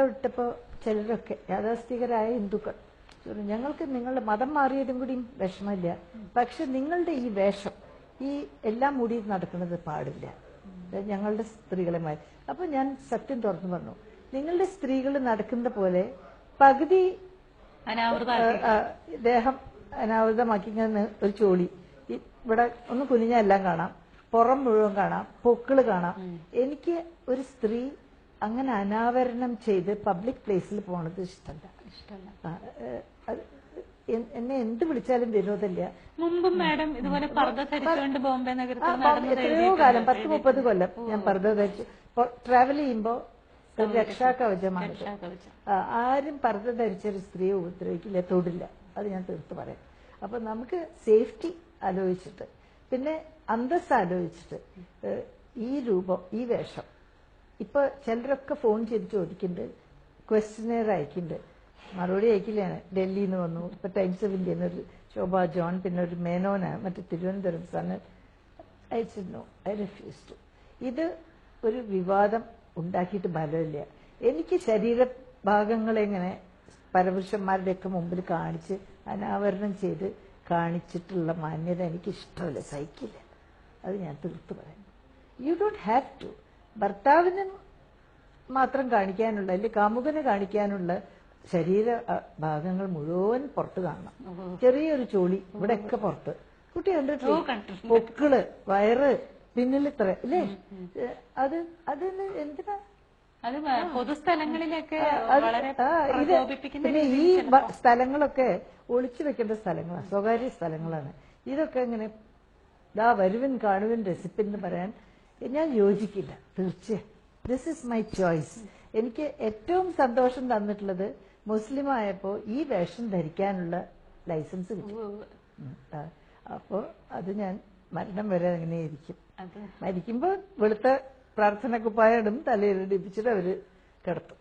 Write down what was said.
വിട്ടപ്പോ ചിലരൊക്കെ യാഥാസ്ഥികരായ ഹിന്ദുക്കൾ ഞങ്ങൾക്ക് നിങ്ങളുടെ മതം മാറിയതും കൂടിയും വിഷമമില്ല, പക്ഷെ നിങ്ങളുടെ ഈ വേഷം ഈ എല്ലാം മൂടി നടക്കുന്നത് പാടില്ല, ഞങ്ങളുടെ സ്ത്രീകളെ മാറി. അപ്പൊ ഞാൻ സത്യം തുറന്നു പറഞ്ഞു, നിങ്ങളുടെ സ്ത്രീകൾ നടക്കുന്ന പോലെ പകുതി ദേഹം അനാവൃതമാക്കി ഇങ്ങനെ ഒരു ചോളി, ഇവിടെ ഒന്ന് കുനിഞ്ഞാൽ എല്ലാം കാണാം, പുറം മുഴുവൻ കാണാം, പൊക്കിള് കാണാം. എനിക്ക് ഒരു സ്ത്രീ അങ്ങനെ അനാവരണം ചെയ്ത് പബ്ലിക് പ്ലേസിൽ പോണത് ഇഷ്ടമല്ല. എന്നെ എന്ത് വിളിച്ചാലും വിരോധമില്ല. മുമ്പും മാഡം ഇതുപോലെ പർദ്ദ ധരിച്ചുകൊണ്ട് ബോംബെ നഗരത്തിൽ എത്രയോ കാലം 10-30 കൊല്ലം ഞാൻ പർദ്ദ ധരിച്ചു ട്രാവൽ ചെയ്യുമ്പോ ഒരു രക്ഷാകവചമാണ്. ആരും പർദ്ദ ധരിച്ചൊരു സ്ത്രീയെ ഉപദ്രവിക്കില്ല, തൊടില്ല, അത് ഞാൻ തീർത്ത് പറയാം. അപ്പൊ നമുക്ക് സേഫ്റ്റി ആലോചിച്ചിട്ട് പിന്നെ അന്തസ് ആലോചിച്ചിട്ട് ഈ രൂപം ഈ വേഷം ഇപ്പൊ ചിലരൊക്കെ ഫോൺ ചെയ്ത് ചോദിക്കുന്നുണ്ട്, ക്വസ്റ്റ്യനെയർ അയക്കുന്നുണ്ട്, മറുപടി അയക്കില്ലാണ്. ഡൽഹിയിൽ നിന്ന് വന്നു, ഇപ്പൊ ടൈംസ് ഓഫ് ഇന്ത്യയിൽ നിന്ന് ഒരു ശോഭ ജോൺ, പിന്നെ ഒരു മേനോനാണ് മറ്റേ തിരുവനന്തപുരം സണ് അയച്ചിരുന്നു. I refuse to. ഇത് ഒരു വിവാദം ഉണ്ടാക്കിയിട്ട് ഫലമില്ല. എനിക്ക് ശരീരഭാഗങ്ങളെങ്ങനെ പരപുരുഷന്മാരുടെയൊക്കെ മുമ്പിൽ കാണിച്ച് അനാവരണം ചെയ്ത് കാണിച്ചിട്ടുള്ള മാന്യത എനിക്ക് ഇഷ്ടമല്ല, സഹിക്കില്ല. അത് ഞാൻ തീർത്ത് പറയാം. You don't have to. ഭർത്താവിന് മാത്രം കാണിക്കാനുള്ള അല്ലെങ്കിൽ കാമുകനെ കാണിക്കാനുള്ള ശരീര ഭാഗങ്ങൾ മുഴുവൻ പുറത്ത് കാണണം. ചെറിയൊരു ചോളി ഇവിടെയൊക്കെ പുറത്ത്. കുട്ടി കണ്ടിട്ടില്ലേ? പൊക്കിള്, വയറ്, പിന്നിലിത്ര ഇല്ലേ? അതിന് എന്തിനാ പൊതുസ്ഥലങ്ങളിലൊക്കെ പിന്നെ ഈ സ്ഥലങ്ങളൊക്കെ ഒളിച്ചു വെക്കേണ്ട സ്ഥലങ്ങളാണ്, സ്വകാര്യ സ്ഥലങ്ങളാണ്. ഇതൊക്കെ ഇങ്ങനെ ദാ വരുവിൻ കാണുവിൻ റെസിപ്പി എന്ന് പറയാൻ ഞാൻ യോജിക്കില്ല. തീർച്ചയായും ദിസ് ഇസ് മൈ ചോയ്സ്. എനിക്ക് ഏറ്റവും സന്തോഷം തന്നിട്ടുള്ളത് മുസ്ലിം ആയപ്പോ ഈ വേഷം ധരിക്കാനുള്ള ലൈസൻസ് കിട്ടി. അപ്പോ അത് ഞാൻ മരണം വരെ അങ്ങനെ ഇരിക്കും. മരിക്കുമ്പോ വെളുത്ത പ്രാർത്ഥന കുപ്പായ ഇടും, തലയിൽ ഇടിപ്പിച്ചിട്ട് അവര് കിടത്തും.